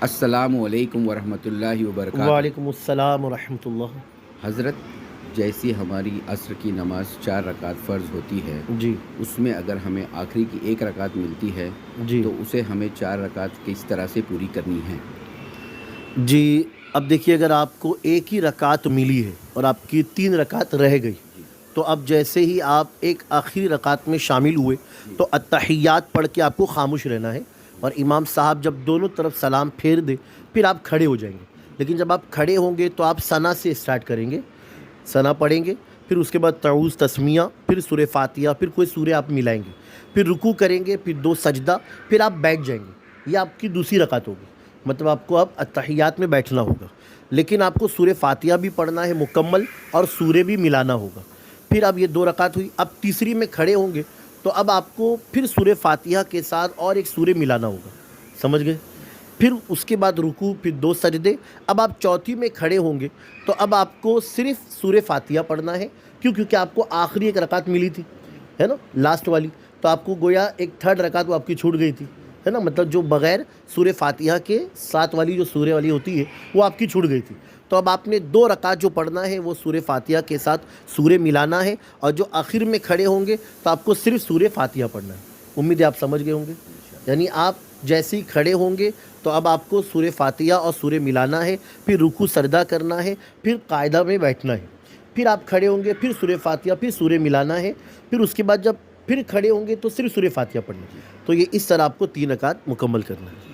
अस्सलामु अलैकुम वरहमतुल्लाहि वबरकातुहू। वालेकुम अस्सलाम वरहमतुल्लाह। हज़रत, जैसी हमारी असर की नमाज़ 4 रकात फ़र्ज़ होती है, जी उसमें अगर हमें आखिरी की 1 रकात मिलती है, जी तो उसे हमें 4 रकात किस तरह से पूरी करनी है? जी। अब देखिए, अगर आपको एक ही रकात मिली है और आपकी 3 रकात रह गई, जी, तो अब जैसे ही आप एक आखिरी रकात में शामिल हुए, जी, तो अत्तहियात पढ़ के आपको खामोश रहना है। और इमाम साहब जब दोनों तरफ सलाम फेर दे, फिर आप खड़े हो जाएंगे। लेकिन जब आप खड़े होंगे तो आप सना से स्टार्ट करेंगे, सना पढ़ेंगे, फिर उसके बाद तऊज़ तस्मिया, फिर सूरह फातिहा, फिर कोई सूरह आप मिलाएंगे, फिर रुकू करेंगे, फिर 2 सजदा, फिर आप बैठ जाएंगे। ये आपकी दूसरी रकात होगी। मतलब आपको अब अत्तहियात में बैठना होगा, लेकिन आपको सूरह फातिहा भी पढ़ना है मुकम्मल और सूरह भी मिलाना होगा। फिर अब ये 2 रकात हुई। अब तीसरी में खड़े होंगे, तो अब आपको फिर सूरह फातिहा के साथ और एक सूरह मिलाना होगा। समझ गए? फिर उसके बाद रुकू, फिर 2 सजदे। अब आप चौथी में खड़े होंगे, तो अब आपको सिर्फ सूरह फातिहा पढ़ना है। क्यों? क्योंकि आपको आखिरी एक रकात मिली थी, है ना, लास्ट वाली। तो आपको गोया एक थर्ड रकात वो आपकी छूट गई थी, है ना, मतलब जो बग़ैर सूरह फातिहा के साथ वाली जो सूरह वाली होती है वो आपकी छूट गई थी। तो अब आपने 2 रकात जो पढ़ना है वो सूरह फातिहा के साथ सूरह मिलाना है। और जो आखिर में खड़े होंगे तो आपको सिर्फ सूरह फातिहा पढ़ना है। उम्मीद है आप समझ गए होंगे। यानी आप जैसे ही खड़े होंगे तो अब आपको सूरह फातिहा और सूरह मिलाना है, फिर रुकू सरदा करना है, फिर कायदा में बैठना है। फिर आप खड़े होंगे, फिर सूरह फातिहा, फिर सूरह मिलाना है। फिर उसके बाद जब फिर खड़े होंगे तो सिर्फ सूरह फातिहा पढ़ना है। तो ये इस तरह आपको 3 रकात मुकम्मल करना है।